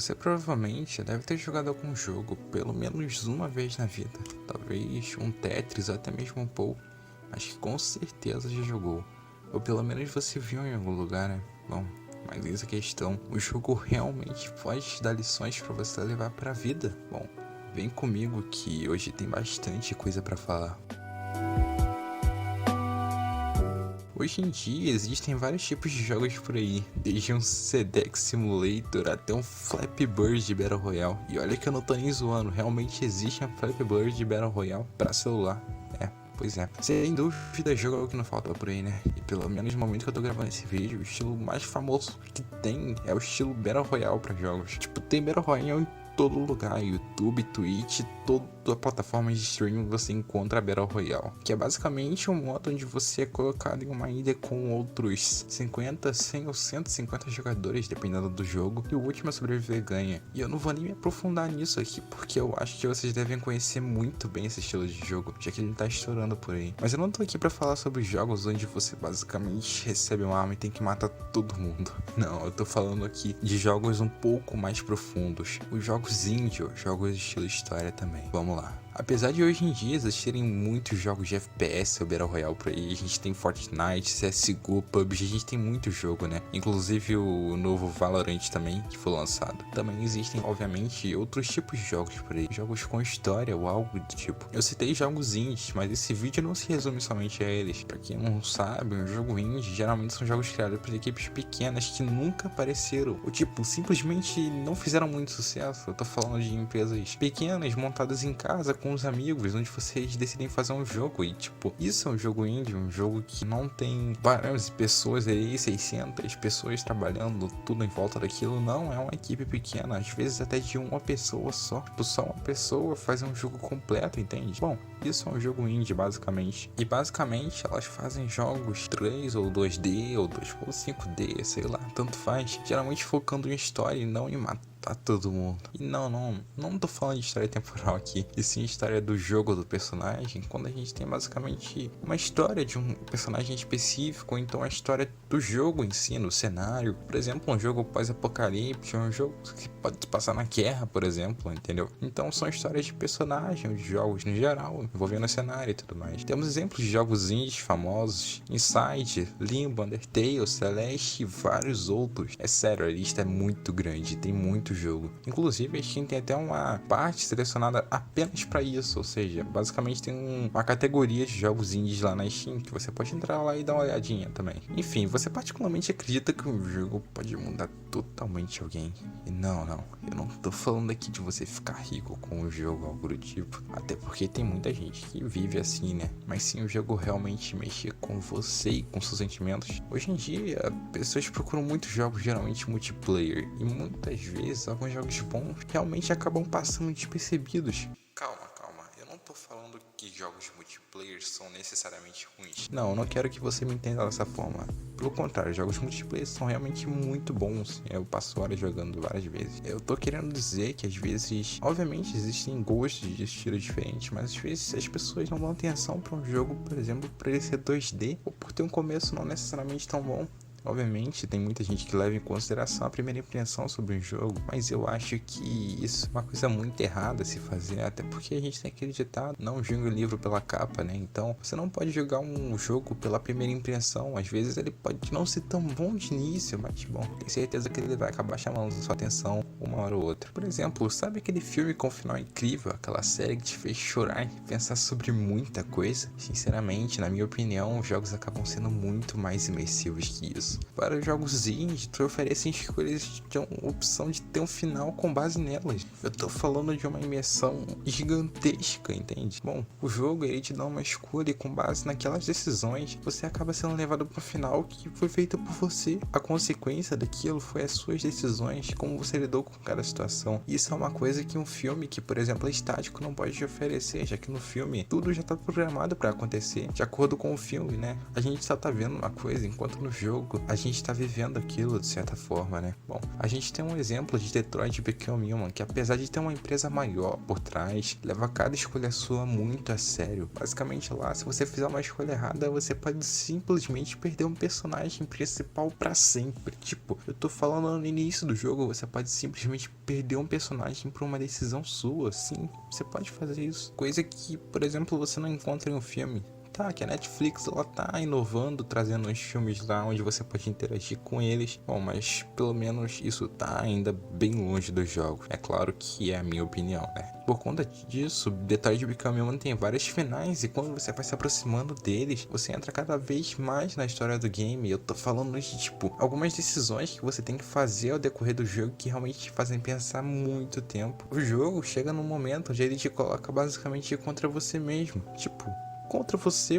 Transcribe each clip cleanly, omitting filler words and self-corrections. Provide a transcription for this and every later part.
Você provavelmente já deve ter jogado algum jogo pelo menos uma vez na vida. Talvez um Tetris ou até mesmo um Pou, mas que com certeza já jogou. Ou pelo menos você viu em algum lugar, né? Bom, mas eis a questão, o jogo realmente pode te dar lições para você levar pra vida? Bom, vem comigo que hoje tem bastante coisa pra falar. Hoje em dia existem vários tipos de jogos por aí, desde um Sedex Simulator até um Flappy Bird Battle Royale. E olha que eu não tô nem zoando, realmente existe um Flappy Bird Battle Royale pra celular. Pois é. Sem dúvida, jogo é o que não falta por aí, né? E pelo menos no momento que eu tô gravando esse vídeo, o estilo mais famoso que tem é o estilo Battle Royale pra jogos. Tipo, tem Battle Royale em todo lugar, YouTube, Twitch, toda a plataforma de streaming você encontra Battle Royale, que é basicamente um modo onde você é colocado em uma ilha com outros 50, 100 ou 150 jogadores, dependendo do jogo, e o último a sobreviver ganha. E eu não vou nem me aprofundar nisso aqui, porque eu acho que vocês devem conhecer muito bem esse estilo de jogo, já que ele tá estourando por aí. Mas eu não tô aqui pra falar sobre jogos onde você basicamente recebe uma arma e tem que matar todo mundo. Não, eu tô falando aqui de jogos um pouco mais profundos, os jogos indie, jogos de estilo história também. Vamos lá. Apesar de hoje em dia existirem muitos jogos de FPS ou Battle Royale por aí, a gente tem Fortnite, CSGO, PUBG, a gente tem muito jogo, né? Inclusive o novo Valorant também, que foi lançado. Também existem, obviamente, outros tipos de jogos por aí, jogos com história ou algo do tipo. Eu citei jogos indies, mas esse vídeo não se resume somente a eles. Pra quem não sabe, um jogo indie geralmente são jogos criados por equipes pequenas que nunca apareceram, ou tipo, simplesmente não fizeram muito sucesso. Eu tô falando de empresas pequenas, montadas em casa, com os amigos, onde vocês decidem fazer um jogo e tipo, isso é um jogo indie, um jogo que não tem várias pessoas aí, 600 pessoas trabalhando tudo em volta daquilo, não, é uma equipe pequena, às vezes até de uma pessoa só, tipo, só uma pessoa faz um jogo completo, entende? Bom, isso é um jogo indie basicamente, e basicamente elas fazem jogos 3 ou 2D ou 2 ou 5D, sei lá, tanto faz, geralmente focando em história e não em matar todo mundo. E não tô falando de história temporal aqui, e sim história do jogo do personagem, quando a gente tem basicamente uma história de um personagem específico, ou então a história do jogo em si, no cenário. Por exemplo, um jogo pós-apocalipse, um jogo que pode se passar na guerra, por exemplo, entendeu? Então são histórias de personagem, de jogos no geral, envolvendo o cenário e tudo mais. Temos exemplos de jogos indies famosos, Inside, Limbo, Undertale, Celeste e vários outros. É sério, a lista é muito grande, tem muito jogo. Inclusive a Steam tem até uma parte selecionada apenas para isso, ou seja, basicamente tem uma categoria de jogos indies lá na Steam que você pode entrar lá e dar uma olhadinha também. Enfim, você particularmente acredita que um jogo pode mudar totalmente alguém? E não, eu não tô falando aqui de você ficar rico com o jogo, algo do tipo, até porque tem muita gente que vive assim, né? Mas sim o jogo realmente mexer com você e com seus sentimentos. Hoje em dia, pessoas procuram muitos jogos geralmente multiplayer e muitas vezes alguns jogos bons realmente acabam passando despercebidos. Calma, eu não tô falando que jogos multiplayer são necessariamente ruins. Não, eu não quero que você me entenda dessa forma. Pelo contrário, jogos multiplayer são realmente muito bons. Eu passo horas jogando várias vezes. Eu tô querendo dizer que às vezes, obviamente existem gostos de estilo diferentes, mas às vezes as pessoas não dão atenção para um jogo, por exemplo, por ele ser 2D ou por ter um começo não necessariamente tão bom. Obviamente, tem muita gente que leva em consideração a primeira impressão sobre um jogo, mas eu acho que isso é uma coisa muito errada a se fazer, até porque a gente tem aquele ditado, não julgue o livro pela capa, né? Então, você não pode jogar um jogo pela primeira impressão, às vezes ele pode não ser tão bom de início, mas bom, tem certeza que ele vai acabar chamando sua atenção uma hora ou outra. Por exemplo, sabe aquele filme com um final incrível, aquela série que te fez chorar e pensar sobre muita coisa? Sinceramente, na minha opinião, os jogos acabam sendo muito mais imersivos que isso. Para os jogos indie, tu oferecem escolhas de uma opção de ter um final com base nelas. Eu tô falando de uma imersão gigantesca, entende? Bom, o jogo ele te dá uma escolha e com base naquelas decisões, você acaba sendo levado para um final que foi feito por você. A consequência daquilo foi as suas decisões, como você lidou com cada situação. Isso é uma coisa que um filme que, por exemplo, é estático não pode te oferecer, já que no filme tudo já tá programado para acontecer, de acordo com o filme, né? A gente só tá vendo uma coisa, enquanto no jogo a gente tá vivendo aquilo de certa forma, né? Bom, a gente tem um exemplo de Detroit Become Human, que apesar de ter uma empresa maior por trás, leva cada escolha sua muito a sério. Basicamente lá, se você fizer uma escolha errada, você pode simplesmente perder um personagem principal pra sempre. Tipo, eu tô falando no início do jogo, você pode simplesmente perder um personagem por uma decisão sua. Sim, você pode fazer isso. Coisa que, por exemplo, você não encontra em um filme. Tá, que a Netflix ela tá inovando, trazendo uns filmes lá onde você pode interagir com eles. Bom, mas pelo menos isso tá ainda bem longe dos jogos. É claro que é a minha opinião, né? Por conta disso, Detroit Become Human tem vários finais e quando você vai se aproximando deles, você entra cada vez mais na história do game. Eu tô falando de, tipo, algumas decisões que você tem que fazer ao decorrer do jogo que realmente te fazem pensar muito tempo. O jogo chega num momento onde ele te coloca basicamente contra você mesmo. Tipo, contra você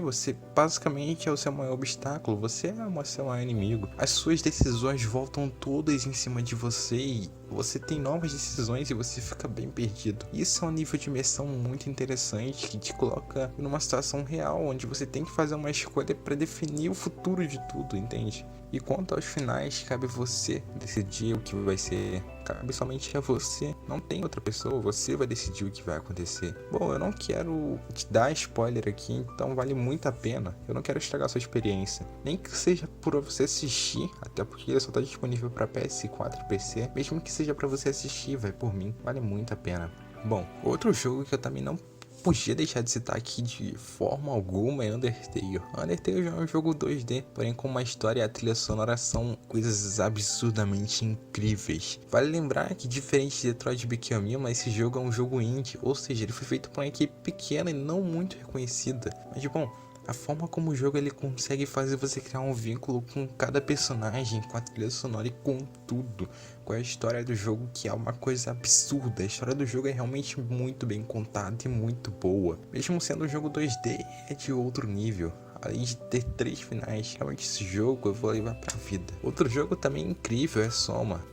basicamente é o seu maior obstáculo, você é o seu maior inimigo. As suas decisões voltam todas em cima de você e você tem novas decisões e você fica bem perdido. Isso é um nível de imersão muito interessante que te coloca numa situação real, onde você tem que fazer uma escolha para definir o futuro de tudo, entende? E quanto aos finais, cabe você decidir o que vai ser. Cabe somente a você, não tem outra pessoa, você vai decidir o que vai acontecer. Bom, eu não quero te dar spoiler aqui, então vale muito a pena. Eu não quero estragar a sua experiência, nem que seja por você assistir, até porque ele só está disponível para PS4 e PC. Mesmo que seja para você assistir, vai por mim, vale muito a pena. Bom, outro jogo que eu também não podia deixar de citar aqui de forma alguma é Undertale. Undertale já é um jogo 2D, porém com uma história e a trilha sonora são coisas absurdamente incríveis. Vale lembrar que diferente de Detroit Become Human, esse jogo é um jogo indie, ou seja, ele foi feito por uma equipe pequena e não muito reconhecida. Mas bom, a forma como o jogo ele consegue fazer você criar um vínculo com cada personagem, com a trilha sonora e com tudo, com a história do jogo, que é uma coisa absurda. A história do jogo é realmente muito bem contada e muito boa. Mesmo sendo um jogo 2D, é de outro nível. Além de ter 3 finais, realmente esse jogo eu vou levar pra vida. Outro jogo também incrível é Soma.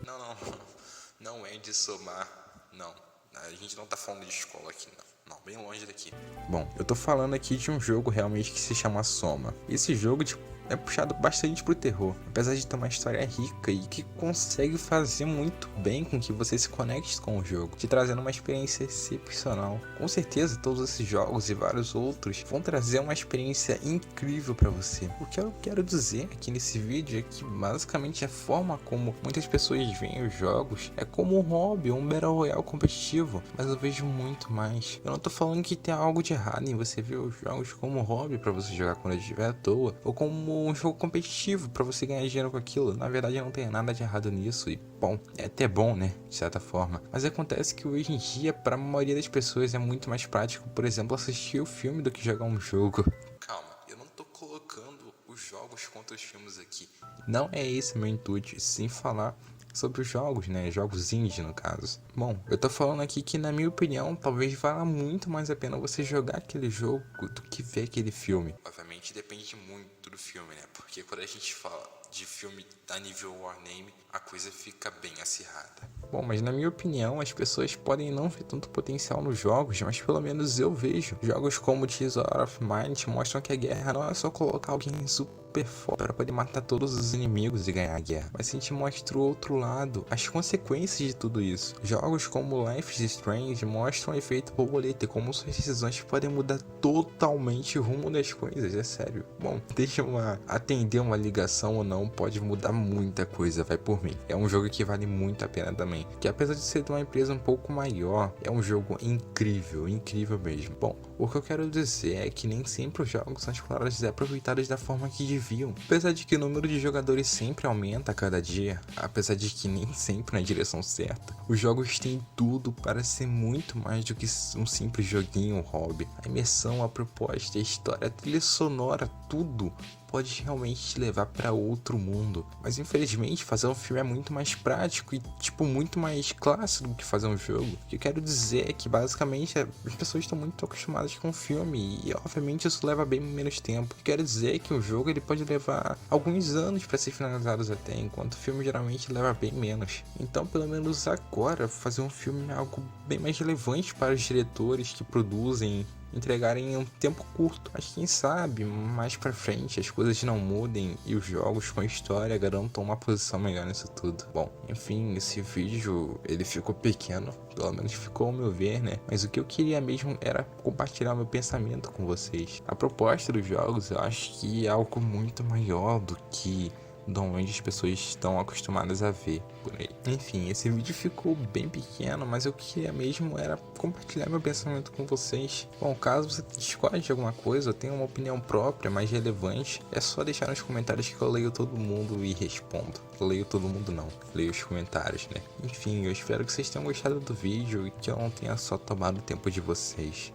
Não é de somar, não. A gente não tá falando de escola aqui, não. Não, bem longe daqui. Bom, eu tô falando aqui de um jogo realmente que se chama Soma. Esse jogo, tipo, é puxado bastante pro terror, apesar de ter uma história rica e que consegue fazer muito bem com que você se conecte com o jogo, te trazendo uma experiência excepcional. Com certeza todos esses jogos e vários outros vão trazer uma experiência incrível para você. O que eu quero dizer aqui nesse vídeo é que basicamente a forma como muitas pessoas veem os jogos é como um hobby, um Battle Royale competitivo, mas eu vejo muito mais. Eu não tô falando que tem algo de errado em você ver os jogos como um hobby para você jogar quando estiver à toa, ou como um jogo competitivo para você ganhar dinheiro com aquilo. Na verdade não tem nada de errado nisso e bom, é até bom, né, de certa forma. Mas acontece que hoje em dia para a maioria das pessoas é muito mais prático, por exemplo, assistir o filme do que jogar um jogo. Calma, eu não tô colocando os jogos contra os filmes aqui. Não é esse meu intuito, sem falar sobre os jogos, né? Jogos indie, no caso. Bom, eu tô falando aqui que, na minha opinião, talvez valha muito mais a pena você jogar aquele jogo do que ver aquele filme. Obviamente depende muito do filme, né? Porque quando a gente fala de filme a nível War Name, a coisa fica bem acirrada. Bom, mas na minha opinião, as pessoas podem não ver tanto potencial nos jogos, mas pelo menos eu vejo. Jogos como Tears of Mind mostram que a guerra não é só colocar alguém super forte para poder matar todos os inimigos e ganhar a guerra, mas a gente mostra o outro lado, as consequências de tudo isso. Jogos como Life is Strange mostram o efeito borboleta e como suas decisões podem mudar totalmente o rumo das coisas, é sério. Bom, deixa eu atender uma ligação ou não, pode mudar muita coisa, vai por mim. É um jogo que vale muito a pena também, que apesar de ser de uma empresa um pouco maior, é um jogo incrível, incrível mesmo. Bom, o que eu quero dizer é que nem sempre os jogos são explorados e aproveitados da forma que deviam. Apesar de que o número de jogadores sempre aumenta a cada dia, apesar de que nem sempre na direção certa, os jogos têm tudo para ser muito mais do que um simples joguinho, um hobby. A imersão, a proposta, a história, a trilha sonora, tudo pode realmente te levar para outro mundo. Mas infelizmente fazer um filme é muito mais prático e tipo muito mais clássico do que fazer um jogo. O que eu quero dizer é que basicamente as pessoas estão muito acostumadas com o filme e obviamente isso leva bem menos tempo. O que eu quero dizer é que o jogo ele pode levar alguns anos para ser finalizado até, enquanto o filme geralmente leva bem menos. Então pelo menos agora fazer um filme é algo bem mais relevante para os diretores que produzem entregarem em um tempo curto. Mas quem sabe, mais pra frente as coisas não mudem e os jogos com história garantam uma posição melhor nisso tudo. Bom, enfim, esse vídeo ele ficou pequeno, pelo menos ficou ao meu ver, né? Mas o que eu queria mesmo era compartilhar meu pensamento com vocês. A proposta dos jogos eu acho que é algo muito maior do que onde as pessoas estão acostumadas a ver por aí. Enfim, esse vídeo ficou bem pequeno, mas eu queria mesmo era compartilhar meu pensamento com vocês. Bom, caso você discorde de alguma coisa ou tenha uma opinião própria mais relevante, é só deixar nos comentários que eu leio todo mundo e respondo. Eu leio todo mundo não, leio os comentários, né? Enfim, eu espero que vocês tenham gostado do vídeo e que eu não tenha só tomado o tempo de vocês.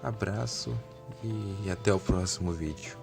Abraço e até o próximo vídeo.